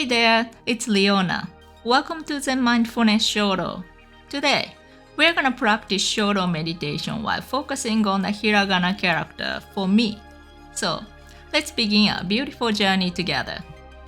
Hey there, it's Leona. Welcome to Zen Mindfulness Shodo. Today, we're gonna practice Shodo meditation while focusing on the Hiragana character for me. So, let's begin a beautiful journey together.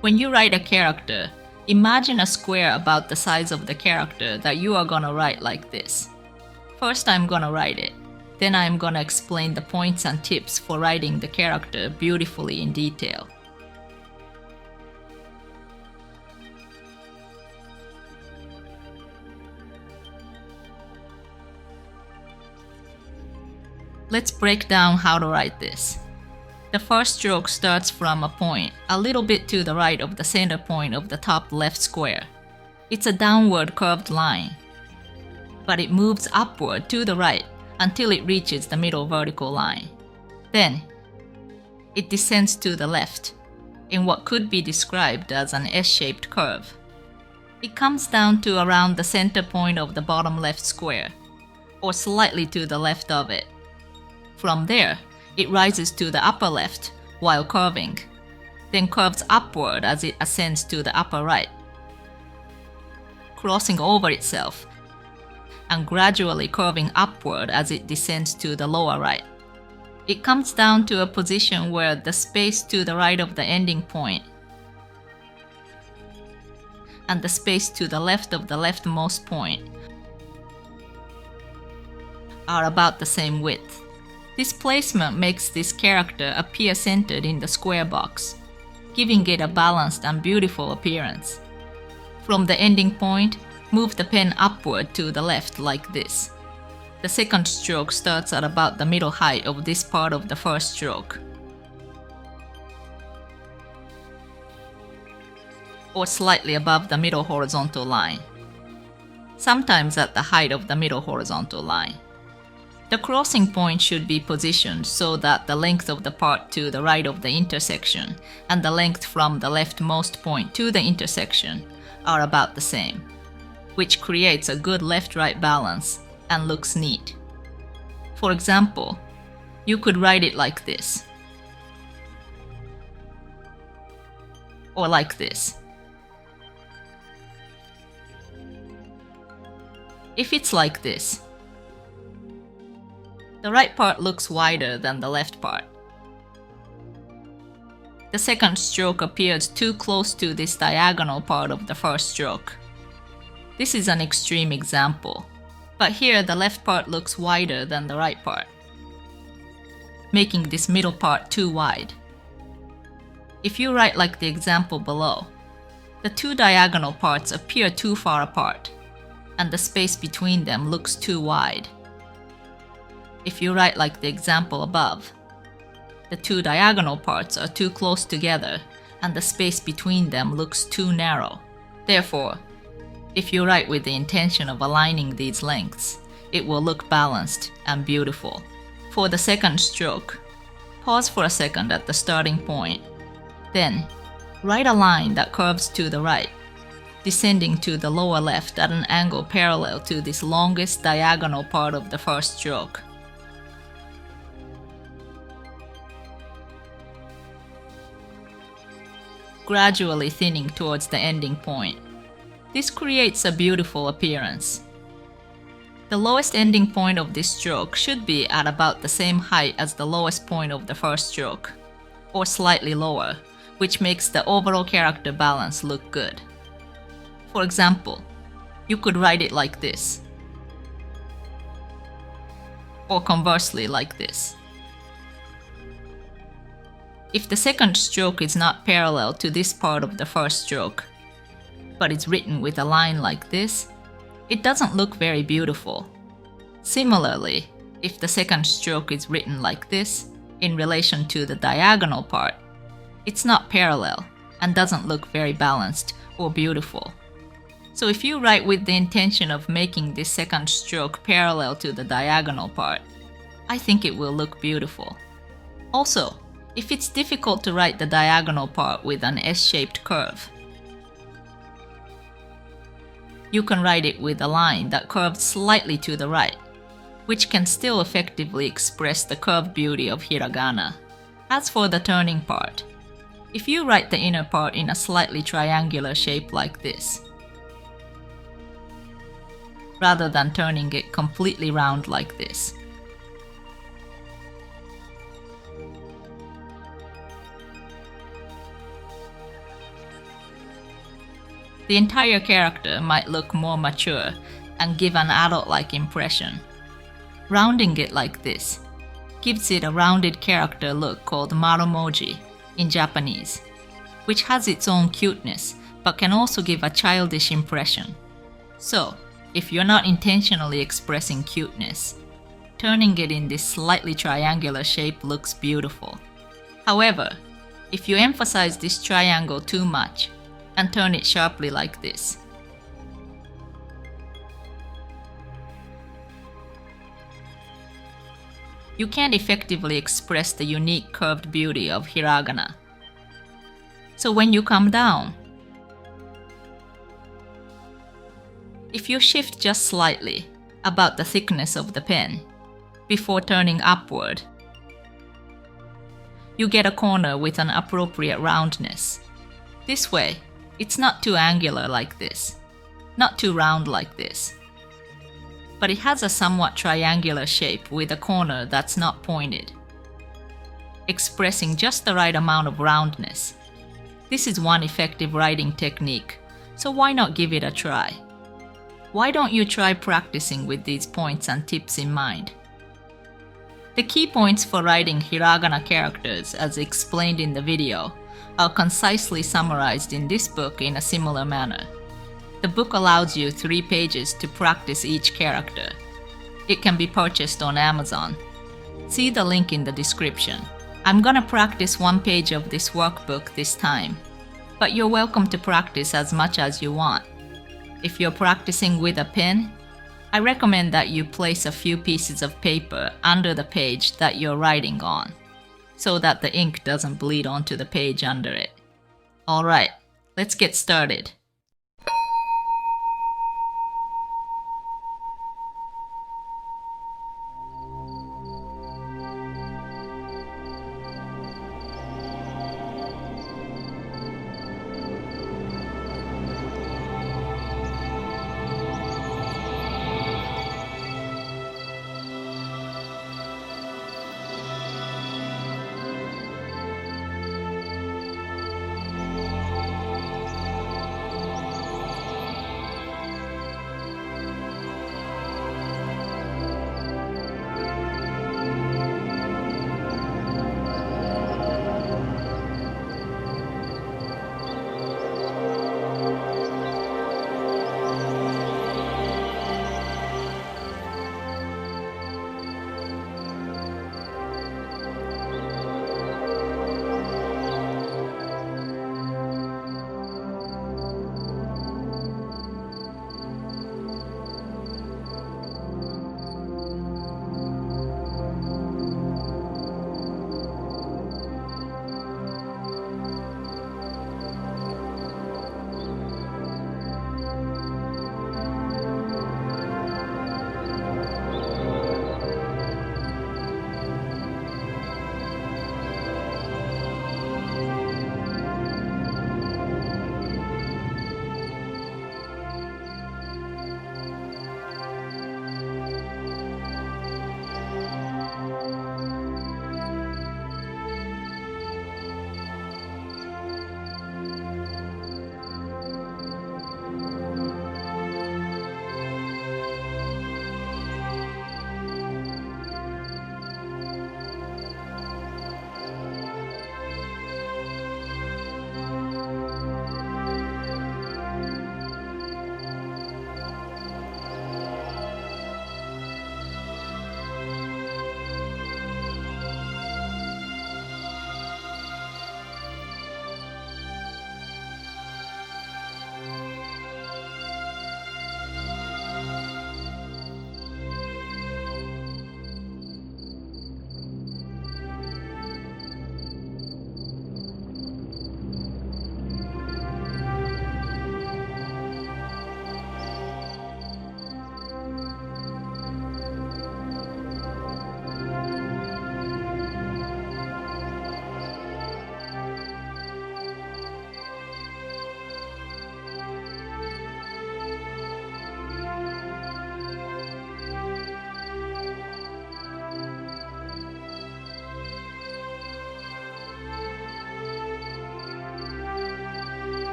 When you write a character, imagine a square about the size of the character that you are gonna write like this. First, I'm gonna write it. Then I'm gonna explain the points and tips for writing the character beautifully in detail. Let's break down how to write this. The first stroke starts from a point a little bit to the right of the center point of the top left square. It's a downward curved line, but it moves upward to the right until it reaches the middle vertical line. Then, it descends to the left in what could be described as an S-shaped curve. It comes down to around the center point of the bottom left square, or slightly to the left of it. From there, it rises to the upper left while curving, then curves upward as it ascends to the upper right, crossing over itself, and gradually curving upward as it descends to the lower right. It comes down to a position where the space to the right of the ending point and the space to the left of the leftmost point are about the same width. This placement makes this character appear centered in the square box, giving it a balanced and beautiful appearance. From the ending point, move the pen upward to the left like this. The second stroke starts at about the middle height of this part of the first stroke, or slightly above the middle horizontal line, sometimes at the height of the middle horizontal line. The crossing point should be positioned so that the length of the part to the right of the intersection and the length from the leftmost point to the intersection are about the same, which creates a good left-right balance and looks neat. For example, you could write it like this, or like this. If it's like this, the right part looks wider than the left part. The second stroke appears too close to this diagonal part of the first stroke. This is an extreme example, but here the left part looks wider than the right part, making this middle part too wide. If you write like the example below, the two diagonal parts appear too far apart, and the space between them looks too wide. If you write like the example above, the two diagonal parts are too close together and the space between them looks too narrow. Therefore, if you write with the intention of aligning these lengths, it will look balanced and beautiful. For the second stroke, pause for a second at the starting point. Then, write a line that curves to the right, descending to the lower left at an angle parallel to this longest diagonal part of the first stroke. Gradually thinning towards the ending point. This creates a beautiful appearance. The lowest ending point of this stroke should be at about the same height as the lowest point of the first stroke, or slightly lower, which makes the overall character balance look good. For example, you could write it like this, or conversely like this. If the second stroke is not parallel to this part of the first stroke, but is written with a line like this, it doesn't look very beautiful. Similarly, if the second stroke is written like this, in relation to the diagonal part, it's not parallel and doesn't look very balanced or beautiful. So if you write with the intention of making this second stroke parallel to the diagonal part, I think it will look beautiful. Also, if it's difficult to write the diagonal part with an S-shaped curve, you can write it with a line that curves slightly to the right, which can still effectively express the curved beauty of hiragana. As for the turning part, If you write the inner part in a slightly triangular shape like this, rather than turning it completely round like this, the entire character might look more mature and give an adult-like impression. Rounding it like this gives it a rounded character look called marumoji in Japanese, which has its own cuteness but can also give a childish impression. So, if you're not intentionally expressing cuteness, turning it in this slightly triangular shape looks beautiful. However, if you emphasize this triangle too much and turn it sharply like this, you can't effectively express the unique curved beauty of hiragana. So when you come down, if you shift just slightly, about the thickness of the pen, before turning upward, you get a corner with an appropriate roundness. This way, it's not too angular like this, not too round like this, but it has a somewhat triangular shape with a corner that's not pointed, expressing just the right amount of roundness. This is one effective writing technique, so why not give it a try? Why don't you try practicing with these points and tips in mind? The key points for writing hiragana characters, as explained in the video, are concisely summarized in this book in a similar manner. The book allows you 3 pages to practice each character. It can be purchased on Amazon. See the link in the description. I'm gonna practice 1 page of this workbook this time, but you're welcome to practice as much as you want. If you're practicing with a pen, I recommend that you place a few pieces of paper under the page that you're writing on, so that the ink doesn't bleed onto the page under it. Alright, let's get started.